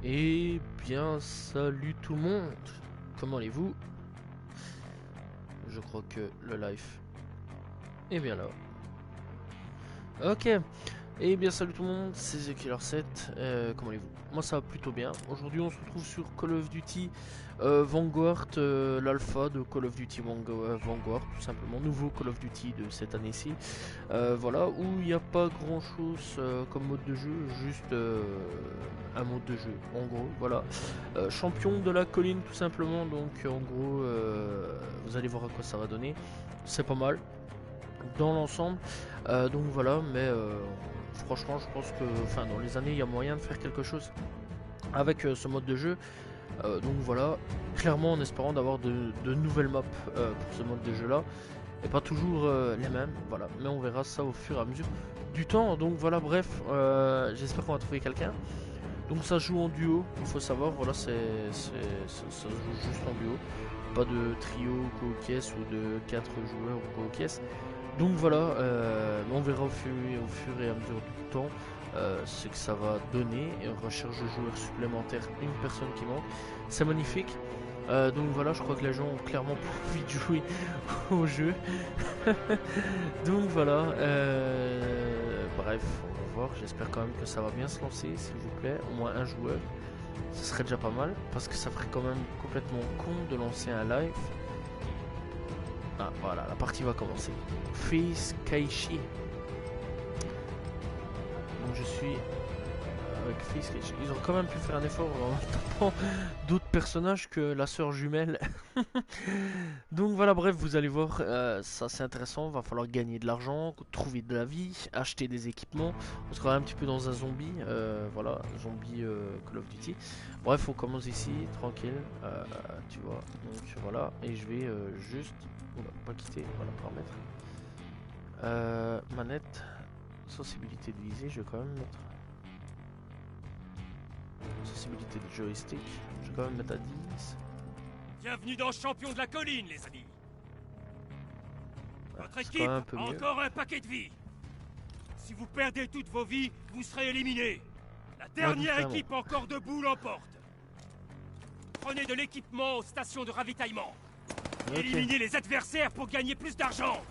Eh bien, salut tout le monde. Comment allez-vous? Je crois que le live est bien là. Ok. Eh bien, salut tout le monde, c'est ZKiller7. Comment allez-vous? Moi, ça va plutôt bien. Aujourd'hui, on se retrouve sur Call of Duty Vanguard, l'alpha de Call of Duty Vanguard, tout simplement. Nouveau Call of Duty de cette année-ci. Voilà, où il n'y a pas grand-chose comme mode de jeu, juste un mode de jeu, en gros. Voilà. Champion de la colline, tout simplement. Donc, en gros, vous allez voir à quoi ça va donner. C'est pas mal dans l'ensemble. Donc voilà, mais franchement, je pense que dans les années, il y a moyen de faire quelque chose avec ce mode de jeu. Donc voilà, clairement en espérant d'avoir de nouvelles maps pour ce mode de jeu là. Et pas toujours les mêmes, voilà. Mais on verra ça au fur et à mesure du temps. Donc voilà, bref, j'espère qu'on va trouver quelqu'un. Donc ça joue en duo, il faut savoir, voilà, ça joue juste en duo. Pas de trio co-caisse ou de 4 joueurs ou co-caisse. Donc voilà, on verra au fur et à mesure du temps ce que ça va donner. Et recherche de joueurs supplémentaires, une personne qui manque. C'est magnifique. Donc voilà, je crois que les gens ont clairement plus envie de jouer au jeu. Donc voilà, bref, on va voir. J'espère quand même que ça va bien se lancer, s'il vous plaît. Au moins un joueur, ce serait déjà pas mal. Parce que ça ferait quand même complètement con de lancer un live. Ah voilà, la partie va commencer. Face Kaishi. Donc je suis avec Face Kaishi. Ils ont quand même pu faire un effort en tapant d'autres personnages que la sœur jumelle. Donc voilà, bref, vous allez voir, ça c'est intéressant. Va falloir gagner de l'argent, trouver de la vie, acheter des équipements. On se croit un petit peu dans un zombie, voilà, zombie Call of Duty. Bref, on commence ici, tranquille, tu vois. Donc voilà, et je vais juste, oula, pas quitter, voilà, paramètres. Manette, sensibilité de visée, je vais quand même mettre. Sensibilité de joystick, je vais quand même mettre à 10. Bienvenue dans Champion de la colline, les amis. Votre C'est quand équipe même un peu a mieux. encore un paquet de vies. Si vous perdez toutes vos vies, vous serez éliminés. La Ouais, dernière vraiment. équipe encore debout l'emporte. Prenez de l'équipement aux stations de ravitaillement. Ok, Éliminez les adversaires pour gagner plus d'argent.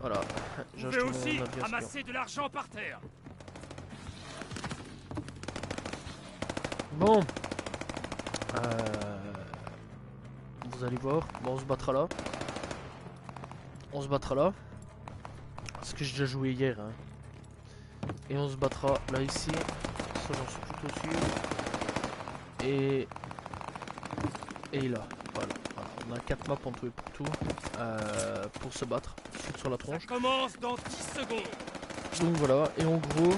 voilà, Vous j'ai pouvez acheté aussi mon aviation. amasser de l'argent par terre. Bon, vous allez voir, bon, on se battra là. On se battra là. Parce que j'ai déjà joué hier. Hein. Et on se battra là ici. Ça j'en suis plutôt sûr. Et là. Voilà. Voilà. On a 4 maps en tout et pour tout. Pour se battre. Sur la Ça tronche. commence dans 10 secondes. Donc voilà. Et en gros.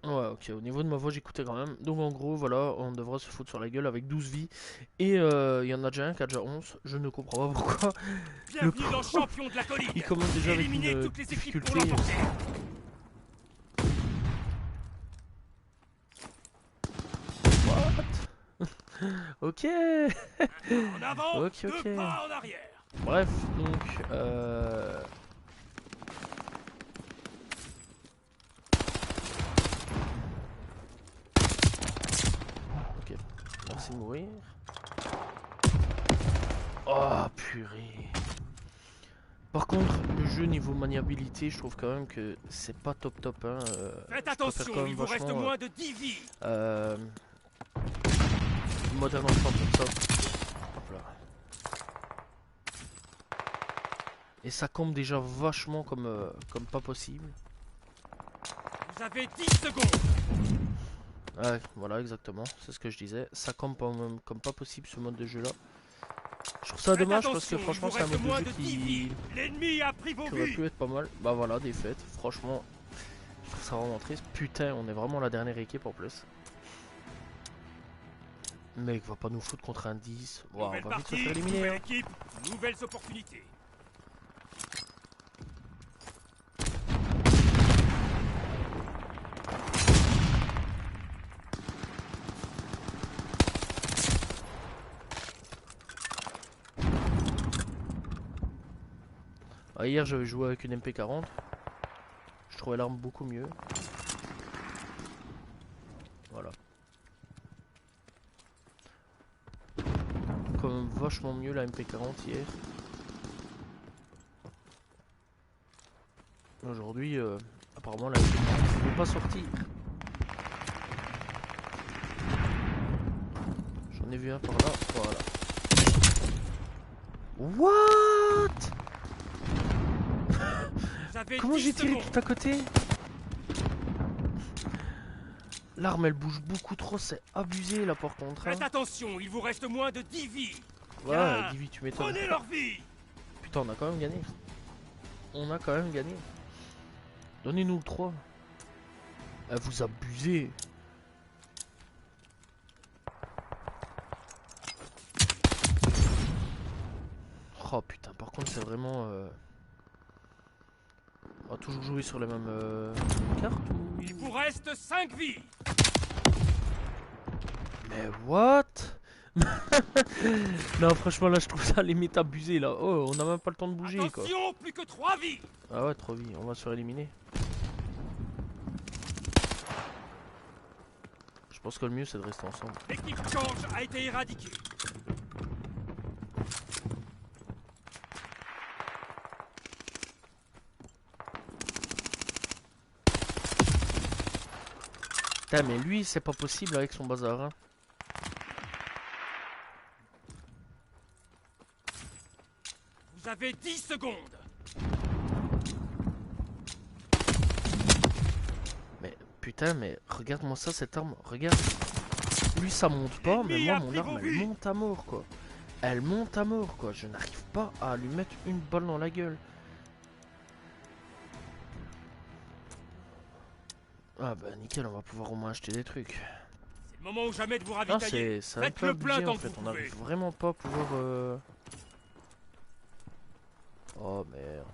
Ouais, ok, au niveau de ma voix j'écoutais quand même. Donc en gros, voilà, on devra se foutre sur la gueule avec 12 vies. Et il y en a déjà un qui a déjà 11. Je ne comprends pas pourquoi. Le Bienvenue dans pro, Champion de la colline. il commence déjà avec Éliminez une toutes les équipes pour difficulté. l'emporter. What? Ok. En avant, Ok, ok. 2 pas en arrière. Bref, donc ok, merci de mourir. Oh purée. Par contre, le jeu niveau maniabilité, je trouve quand même que c'est pas top top. Hein. Faites Je préfère attention, quand même il vous reste vachement moins de 10 vies. Modern Warfare pour ça. Hop là. Et ça campe déjà vachement comme pas possible. Vous avez 10 secondes. Ouais, voilà, exactement, c'est ce que je disais. Ça campe comme pas possible ce mode de jeu là. Je trouve ça Faites dommage parce que attention, il franchement vous c'est un reste mode de moins jeu de 10 vies. L'ennemi a pris vos qui aurait vies. pu être pas mal. Bah voilà, défaite, franchement, je trouve ça vraiment triste. Putain, on est vraiment la dernière équipe en plus. Mec, va pas nous foutre contre un 10. Wow, Nouvelle on va vite se partie, faire éliminer. nouvelle Hein. équipe, nouvelles opportunités. Ah, hier j'avais joué avec une MP40. Je trouvais l'arme beaucoup mieux. Voilà. Quand même vachement mieux la MP40 hier. Aujourd'hui, apparemment la MP40 ne veut pas sortir. J'en ai vu un par là, voilà. What? Comment j'ai tiré tout à côté? L'arme elle bouge beaucoup trop, c'est abusé là par contre. Faites attention, il vous reste moins de 10 vies. Ouais, 10 vies, tu m'étonnes. Prenez leur vie. Putain, on a quand même gagné. On a quand même gagné. Donnez-nous le 3. Vous abusez. Oh putain, par contre c'est vraiment... On va toujours jouer sur les mêmes cartes ou... Il vous reste 5 vies. Mais what? Non franchement là je trouve ça limite abusé là. Oh, on a même pas le temps de bouger quoi. Attention, plus que 3 vies. Ah ouais, 3 vies, on va se faire éliminer. Je pense que le mieux c'est de rester ensemble. L'équipe change a été éradiquée. Putain mais lui c'est pas possible avec son bazar hein. Vous avez 10 secondes. Mais putain mais regarde-moi ça cette arme, regarde. Lui ça monte pas mais moi mon arme elle monte à mort quoi. Elle monte à mort quoi, je n'arrive pas à lui mettre une balle dans la gueule. Ah bah nickel, on va pouvoir au moins acheter des trucs. C'est le moment ou jamais de vous Ah ravitailler. c'est un peu abusé en fait, on n'arrive vraiment pas à pouvoir... Oh merde.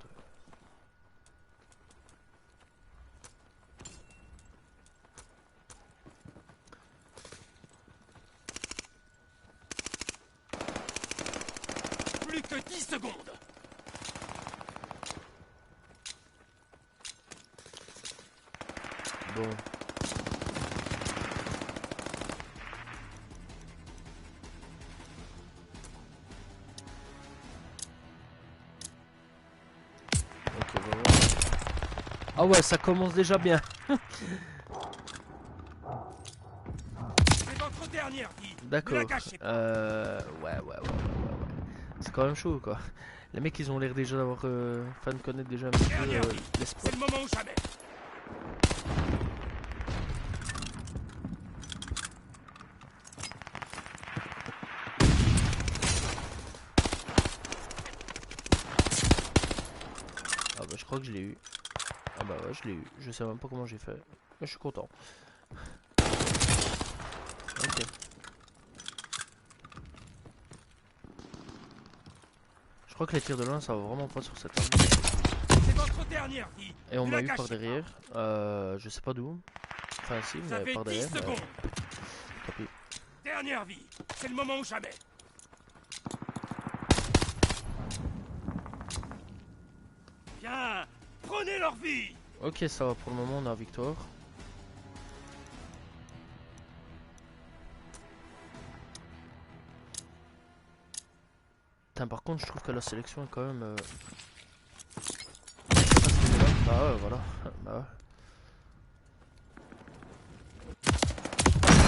Plus que 10 secondes. Bon. Ok, voilà. Ah ouais, ça commence déjà bien. C'est votre dernière vie. D'accord. Ne la gâchez pas. Ouais. C'est quand même chaud quoi. Les mecs ils ont l'air déjà d'avoir... Enfin de connaître déjà un petit peu l'espoir. C'est le moment ou jamais. Ah bah je crois que je l'ai eu. Ah bah ouais je l'ai eu. Je sais même pas comment j'ai fait. Mais je suis content. Ok. Je crois que les tirs de loin ça va vraiment pas sur cette arme. C'est votre dernière vie. Et on Ne m'a la eu par gâchez derrière. Je sais pas d'où. Enfin si, Vous mais avez par 10 derrière. secondes. Tant pis. Dernière vie. C'est le moment ou jamais. Bien. Prenez leur vie. Ok ça va pour le moment, on a victoire. Putain, par contre je trouve que la sélection est quand même... Ah ouais voilà. Bah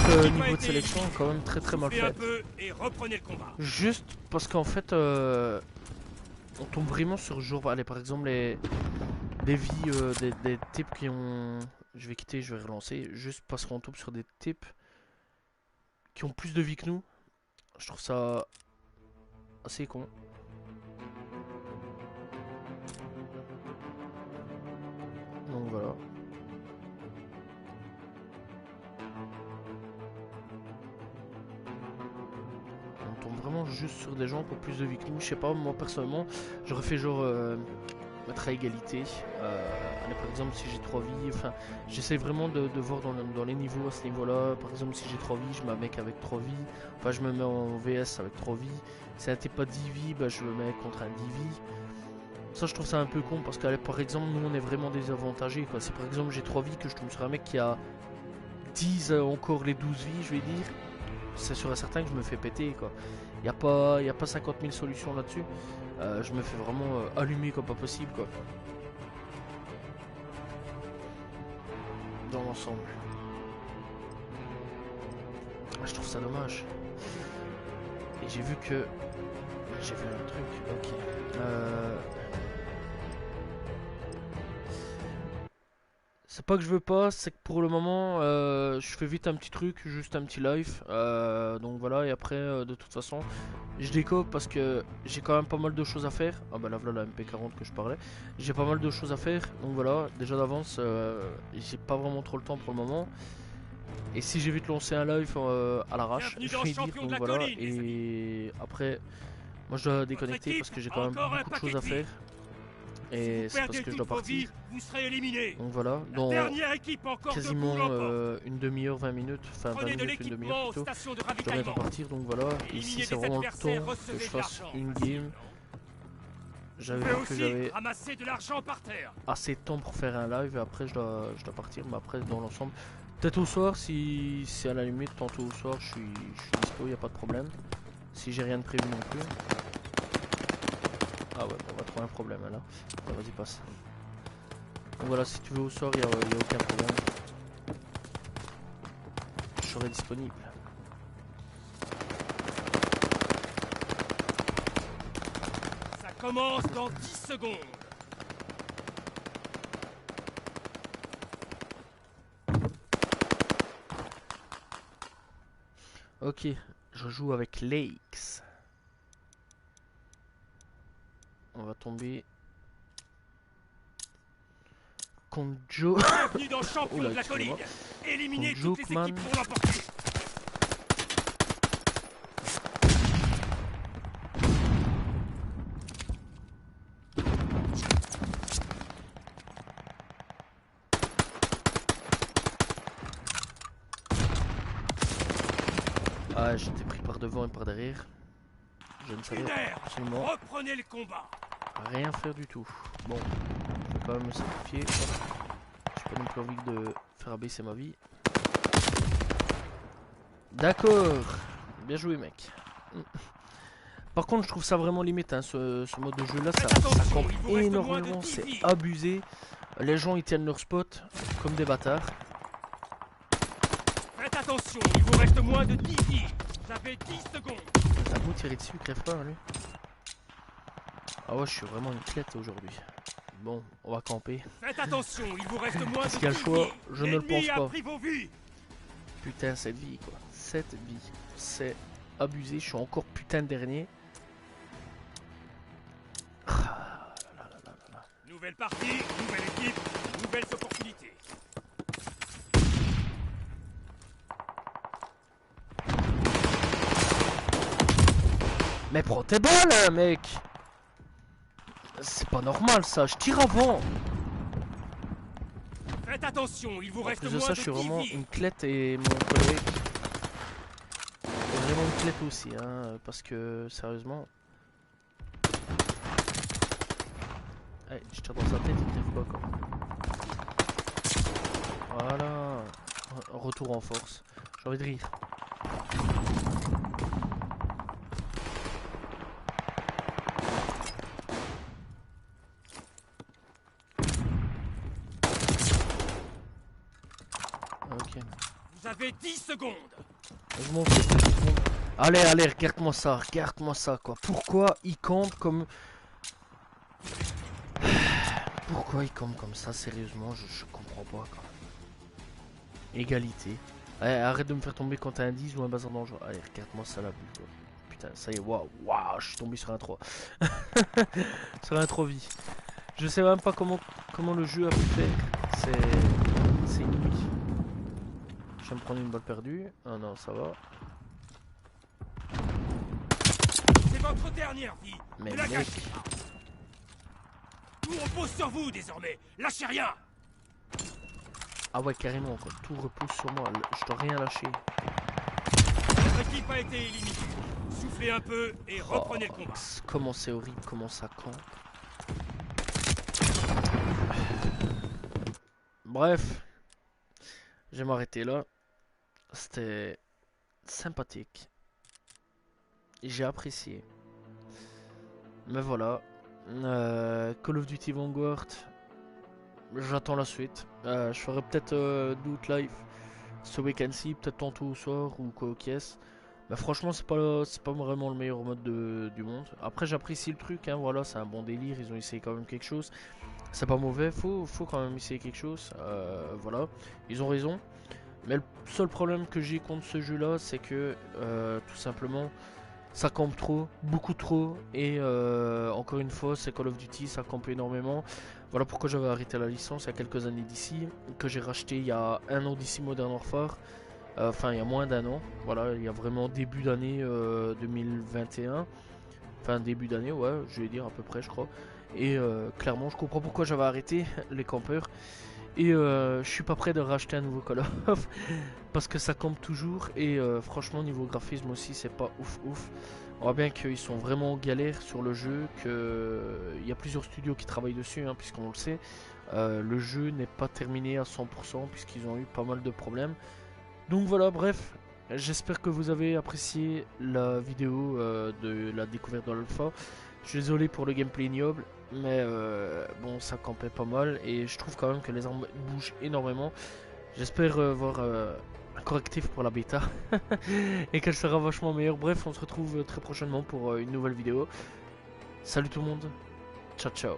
ouais. Niveau de sélection quand même très mal fait. Et reprenez le combat. Juste parce qu'en fait on tombe vraiment sur genre, allez par exemple des vies, des types qui ont... Je vais quitter, je vais relancer. Juste parce qu'on tombe sur des types qui ont plus de vie que nous. Je trouve ça assez con. Donc voilà. On tombe vraiment juste sur des gens qui ont plus de vie que nous. Je sais pas, moi personnellement, j'aurais fait genre mettre à égalité. Allez, par exemple, si j'ai 3 vies, enfin, j'essaie vraiment de voir dans les niveaux à ce niveau-là. Par exemple, si j'ai 3 vies, je mets un mec avec 3 vies. Enfin, je me mets en VS avec 3 vies. Si un type pas 10 vies, bah, je me mets contre un 10 vies. Ça je trouve ça un peu con parce que par exemple nous on est vraiment désavantagés quoi. Si par exemple j'ai 3 vies que je tombe sur un mec qui a 10 encore les 12 vies je vais dire, c'est sûr et certain que je me fais péter quoi. Y a pas 50 000 solutions là-dessus. Je me fais vraiment allumer comme pas possible quoi. Dans l'ensemble. Je trouve ça dommage. Et j'ai vu que... J'ai vu un truc, ok. C'est pas que je veux pas, c'est que pour le moment, je fais vite un petit truc, juste un petit live. Donc voilà, et après, de toute façon, je décope parce que j'ai quand même pas mal de choses à faire. Ah bah là, voilà la MP40 que je parlais. J'ai pas mal de choses à faire, donc voilà, déjà d'avance, j'ai pas vraiment trop le temps pour le moment. Et si j'ai vite lancé un live à l'arrache, je vais dire, donc voilà, et après, moi je dois déconnecter parce que j'ai quand même beaucoup de choses à faire. Et c'est parce que je dois partir. Donc voilà, dans quasiment une demi-heure, 20 minutes, enfin 20 minutes, une demi-heure plutôt, je dois bientôt partir, donc voilà. Et ici c'est vraiment le temps que je fasse une game. J'avais vu que j'avais assez de temps pour faire un live et après je dois partir, mais après dans l'ensemble, peut-être au soir si c'est à la limite, tantôt au soir je suis dispo, y a pas de problème. Si j'ai rien de prévu non plus. Ah ouais, on va trouver un problème là. Vas-y, passe. Donc voilà, si tu veux au soir, y a aucun problème. Je serai disponible. Ça commence dans 10 secondes. Ok, je joue avec Lakes. On va tomber contre Joe. Bienvenue dans le champion de la colline. Éliminez toutes les équipes pour l'emporter. Ah, j'étais pris par devant et par derrière. Je ne savais absolument reprenez le combat. Rien faire du tout. Bon, je vais quand même me sacrifier. J'ai pas non plus envie de faire abaisser ma vie. D'accord. Bien joué mec. Par contre je trouve ça vraiment limite hein, ce mode de jeu là, ça campe énormément, c'est abusé. Les gens ils tiennent leur spot comme des bâtards. Faites attention, il vous reste moins de 10 vies. J'avais 10 secondes. T'as beau tirer dessus, crève pas lui. Ah ouais, je suis vraiment une clette aujourd'hui. Bon, on va camper. Faites attention, il vous reste moins de 10 vies. Est-ce qu'il y a le choix? Je ne le pense pas. Vos vies. Putain, cette vie quoi. Cette vie. C'est abusé, je suis encore putain de dernier. Ah, là, là, là, là. Nouvelle partie, nouvelle équipe, nouvelles opportunités. Mais prends tes balles, hein, mec. C'est pas normal ça, je tire avant. Faites attention, il vous En reste plus de moins ça, de je suis 10 vraiment vies. une clette et mon collègue est vraiment une clette aussi, hein, parce que sérieusement. Allez, je tire dans sa tête, il crève pas quoi. Voilà, retour en force. J'ai envie de rire. Ok. Vous avez 10 secondes. Je m'en fous, 10 secondes. Allez, allez, regarde-moi ça quoi. Pourquoi il campe comme... Pourquoi il campe comme ça, sérieusement, je comprends pas quoi. Égalité. Allez, arrête de me faire tomber quand t'as un 10 ou un bazar dangereux. Allez, regarde-moi ça la bulle quoi. Putain, ça y est, waouh, je suis tombé sur un 3. Sur un 3 vie. Je sais même pas comment le jeu a pu faire. C'est inouï. Je vais me prendre une balle perdue. Ah non, ça va. C'est votre dernière vie. Mais Ne la mec. gâchez pas. Tout repose sur vous désormais. Lâchez rien. Ah ouais, carrément quoi. Tout repose sur moi. Je dois rien lâcher. Votre équipe a été éliminée. Soufflez un peu et reprenez le combat. Comment c'est horrible, comment ça campe. Bref, je vais m'arrêter là. C'était sympathique. J'ai apprécié. Mais voilà. Call of Duty Vanguard. J'attends la suite. Je ferai peut-être d'autres live ce week-end-ci, peut-être tantôt au soir ou quoi au est. Mais franchement, c'est pas vraiment le meilleur mode du monde. Après, j'apprécie le truc, hein, voilà, c'est un bon délire. Ils ont essayé quand même quelque chose. C'est pas mauvais, faut quand même essayer quelque chose. Voilà, ils ont raison. Mais le seul problème que j'ai contre ce jeu-là, c'est que tout simplement, ça campe trop, beaucoup trop. Et encore une fois, c'est Call of Duty, ça campe énormément. Voilà pourquoi j'avais arrêté la licence il y a quelques années d'ici, que j'ai racheté il y a un an d'ici Modern Warfare. Enfin, il y a moins d'un an. Voilà, il y a vraiment début d'année 2021. Enfin, début d'année, ouais, je vais dire à peu près, je crois. Et clairement, je comprends pourquoi j'avais arrêté les campeurs. Et je suis pas prêt de racheter un nouveau Call of parce que ça campe toujours. Et franchement, niveau graphisme aussi, c'est pas ouf ouf. On voit bien qu'ils sont vraiment en galère sur le jeu, qu'il y a plusieurs studios qui travaillent dessus, hein, puisqu'on le sait. Le jeu n'est pas terminé à 100% puisqu'ils ont eu pas mal de problèmes. Donc voilà, bref, j'espère que vous avez apprécié la vidéo de la découverte de l'alpha. Je suis désolé pour le gameplay ignoble, mais bon, ça campait pas mal et je trouve quand même que les armes bougent énormément. J'espère voir un correctif pour la bêta et qu'elle sera vachement meilleure. Bref, on se retrouve très prochainement pour une nouvelle vidéo. Salut tout le monde, ciao ciao.